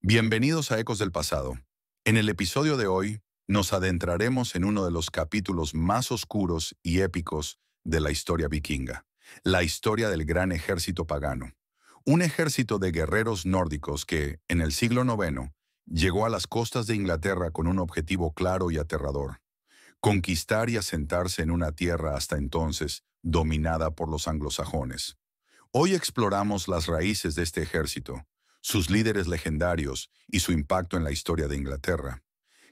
Bienvenidos a Ecos del Pasado. En el episodio de hoy nos adentraremos en uno de los capítulos más oscuros y épicos de la historia vikinga, la historia del gran ejército pagano. Un ejército de guerreros nórdicos que, en el siglo IX, llegó a las costas de Inglaterra con un objetivo claro y aterrador: conquistar y asentarse en una tierra hasta entonces dominada por los anglosajones. Hoy exploramos las raíces de este ejército, sus líderes legendarios y su impacto en la historia de Inglaterra.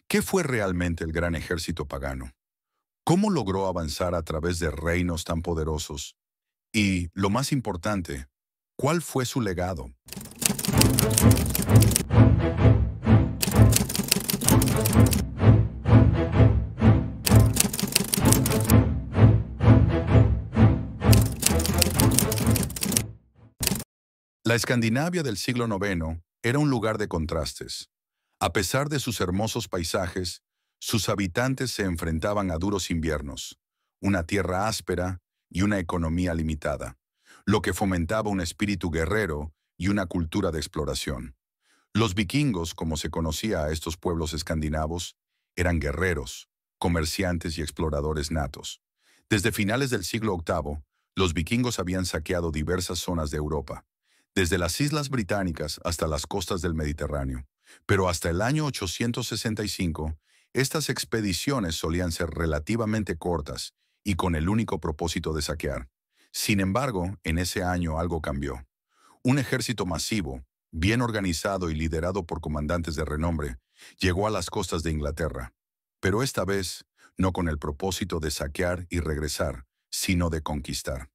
¿Qué fue realmente el gran ejército pagano? ¿Cómo logró avanzar a través de reinos tan poderosos? Y, lo más importante, ¿cuál fue su legado? La Escandinavia del siglo IX era un lugar de contrastes. A pesar de sus hermosos paisajes, sus habitantes se enfrentaban a duros inviernos, una tierra áspera y una economía limitada, lo que fomentaba un espíritu guerrero y una cultura de exploración. Los vikingos, como se conocía a estos pueblos escandinavos, eran guerreros, comerciantes y exploradores natos. Desde finales del siglo VIII, los vikingos habían saqueado diversas zonas de Europa, desde las Islas Británicas hasta las costas del Mediterráneo. Pero hasta el año 865, estas expediciones solían ser relativamente cortas y con el único propósito de saquear. Sin embargo, en ese año algo cambió. Un ejército masivo, bien organizado y liderado por comandantes de renombre, llegó a las costas de Inglaterra. Pero esta vez, no con el propósito de saquear y regresar, sino de conquistar.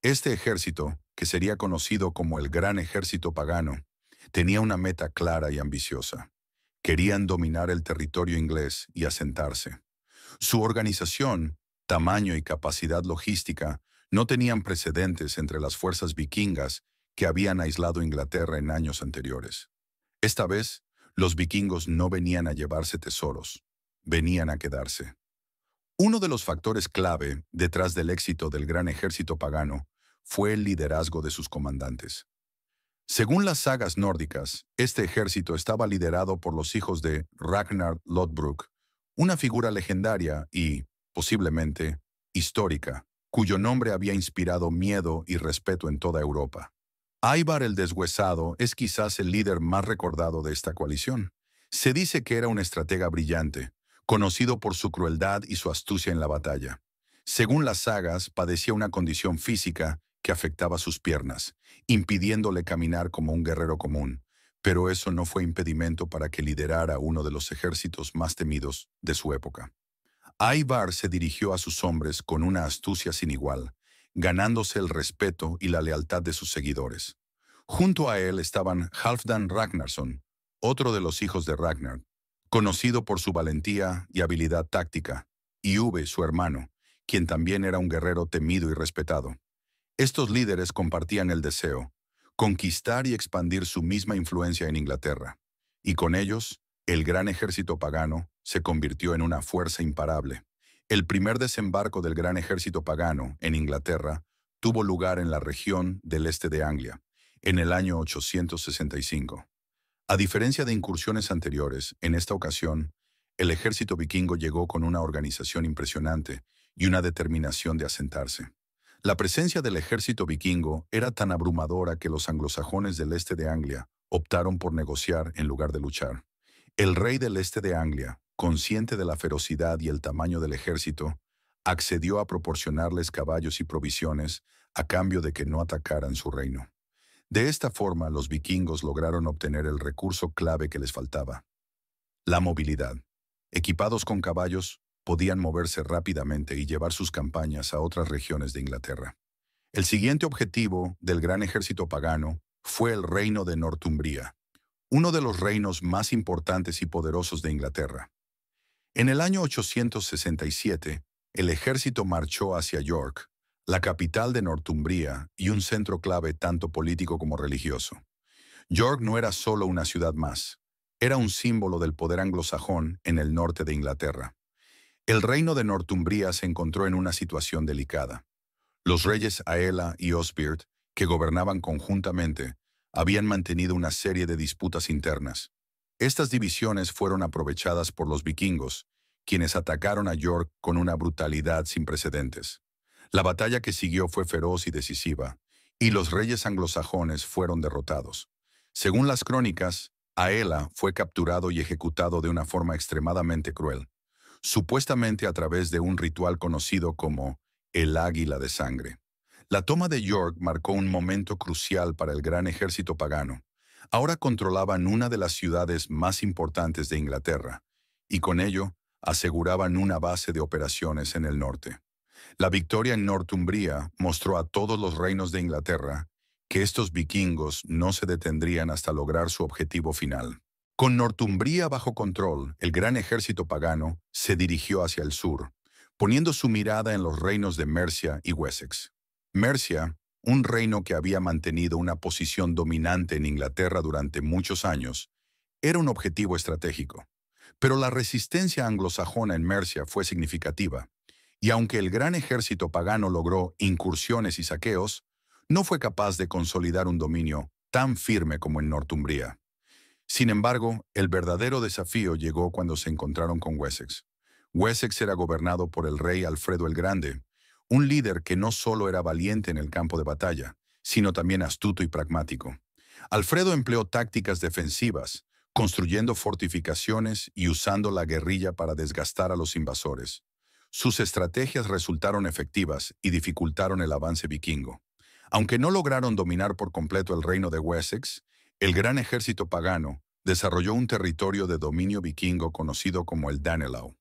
Este ejército, que sería conocido como el Gran Ejército Pagano, tenía una meta clara y ambiciosa. Querían dominar el territorio inglés y asentarse. Su organización, tamaño y capacidad logística no tenían precedentes entre las fuerzas vikingas que habían aislado Inglaterra en años anteriores. Esta vez, los vikingos no venían a llevarse tesoros, venían a quedarse. Uno de los factores clave detrás del éxito del gran ejército pagano fue el liderazgo de sus comandantes. Según las sagas nórdicas, este ejército estaba liderado por los hijos de Ragnar Lodbrok, una figura legendaria y, posiblemente, histórica, cuyo nombre había inspirado miedo y respeto en toda Europa. Ivar el Deshuesado es quizás el líder más recordado de esta coalición. Se dice que era un estratega brillante, conocido por su crueldad y su astucia en la batalla. Según las sagas, padecía una condición física que afectaba sus piernas, impidiéndole caminar como un guerrero común, pero eso no fue impedimento para que liderara uno de los ejércitos más temidos de su época. Ivar se dirigió a sus hombres con una astucia sin igual, ganándose el respeto y la lealtad de sus seguidores. Junto a él estaban Halfdan Ragnarsson, otro de los hijos de Ragnar, conocido por su valentía y habilidad táctica, y Uve, su hermano, quien también era un guerrero temido y respetado. Estos líderes compartían el deseo: conquistar y expandir su misma influencia en Inglaterra, y con ellos, el gran ejército pagano se convirtió en una fuerza imparable. El primer desembarco del gran ejército pagano en Inglaterra tuvo lugar en la región del este de Anglia, en el año 865. A diferencia de incursiones anteriores, en esta ocasión, el ejército vikingo llegó con una organización impresionante y una determinación de asentarse. La presencia del ejército vikingo era tan abrumadora que los anglosajones del este de Anglia optaron por negociar en lugar de luchar. El rey del este de Anglia, consciente de la ferocidad y el tamaño del ejército, accedió a proporcionarles caballos y provisiones a cambio de que no atacaran su reino. De esta forma, los vikingos lograron obtener el recurso clave que les faltaba: la movilidad. Equipados con caballos, podían moverse rápidamente y llevar sus campañas a otras regiones de Inglaterra. El siguiente objetivo del gran ejército pagano fue el reino de Northumbria, uno de los reinos más importantes y poderosos de Inglaterra. En el año 867, el ejército marchó hacia York, la capital de Northumbria y un centro clave tanto político como religioso. York no era solo una ciudad más, era un símbolo del poder anglosajón en el norte de Inglaterra. El reino de Northumbria se encontró en una situación delicada. Los reyes Aela y Osbert, que gobernaban conjuntamente, habían mantenido una serie de disputas internas. Estas divisiones fueron aprovechadas por los vikingos, quienes atacaron a York con una brutalidad sin precedentes. La batalla que siguió fue feroz y decisiva, y los reyes anglosajones fueron derrotados. Según las crónicas, Aela fue capturado y ejecutado de una forma extremadamente cruel, supuestamente a través de un ritual conocido como el Águila de Sangre. La toma de York marcó un momento crucial para el gran ejército pagano. Ahora controlaban una de las ciudades más importantes de Inglaterra, y con ello aseguraban una base de operaciones en el norte. La victoria en Northumbria mostró a todos los reinos de Inglaterra que estos vikingos no se detendrían hasta lograr su objetivo final. Con Northumbria bajo control, el gran ejército pagano se dirigió hacia el sur, poniendo su mirada en los reinos de Mercia y Wessex. Mercia, un reino que había mantenido una posición dominante en Inglaterra durante muchos años, era un objetivo estratégico. Pero la resistencia anglosajona en Mercia fue significativa, y aunque el gran ejército pagano logró incursiones y saqueos, no fue capaz de consolidar un dominio tan firme como en Northumbria. Sin embargo, el verdadero desafío llegó cuando se encontraron con Wessex. Wessex era gobernado por el rey Alfredo el Grande, un líder que no solo era valiente en el campo de batalla, sino también astuto y pragmático. Alfredo empleó tácticas defensivas, construyendo fortificaciones y usando la guerrilla para desgastar a los invasores. Sus estrategias resultaron efectivas y dificultaron el avance vikingo. Aunque no lograron dominar por completo el reino de Wessex, el gran ejército pagano desarrolló un territorio de dominio vikingo conocido como el Danelaw.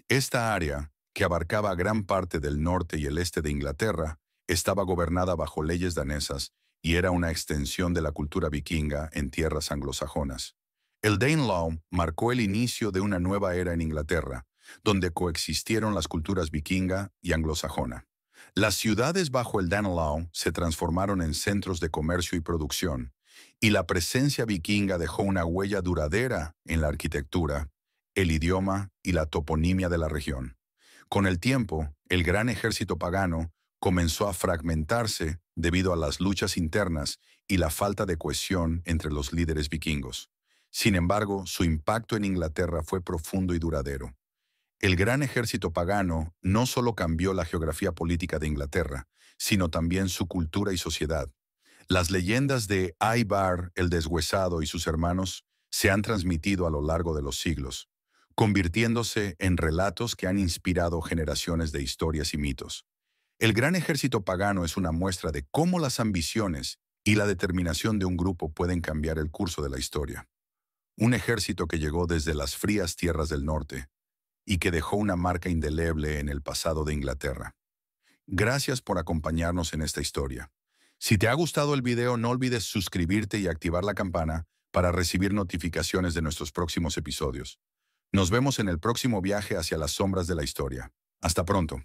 Esta área, que abarcaba gran parte del norte y el este de Inglaterra, estaba gobernada bajo leyes danesas y era una extensión de la cultura vikinga en tierras anglosajonas. El Danelaw marcó el inicio de una nueva era en Inglaterra, donde coexistieron las culturas vikinga y anglosajona. Las ciudades bajo el Danelaw se transformaron en centros de comercio y producción, y la presencia vikinga dejó una huella duradera en la arquitectura, el idioma y la toponimia de la región. Con el tiempo, el gran ejército pagano comenzó a fragmentarse debido a las luchas internas y la falta de cohesión entre los líderes vikingos. Sin embargo, su impacto en Inglaterra fue profundo y duradero. El gran ejército pagano no solo cambió la geografía política de Inglaterra, sino también su cultura y sociedad. Las leyendas de Ivar el Deshuesado y sus hermanos se han transmitido a lo largo de los siglos, convirtiéndose en relatos que han inspirado generaciones de historias y mitos. El gran ejército pagano es una muestra de cómo las ambiciones y la determinación de un grupo pueden cambiar el curso de la historia. Un ejército que llegó desde las frías tierras del norte y que dejó una marca indeleble en el pasado de Inglaterra. Gracias por acompañarnos en esta historia. Si te ha gustado el video, no olvides suscribirte y activar la campana para recibir notificaciones de nuestros próximos episodios. Nos vemos en el próximo viaje hacia las sombras de la historia. Hasta pronto.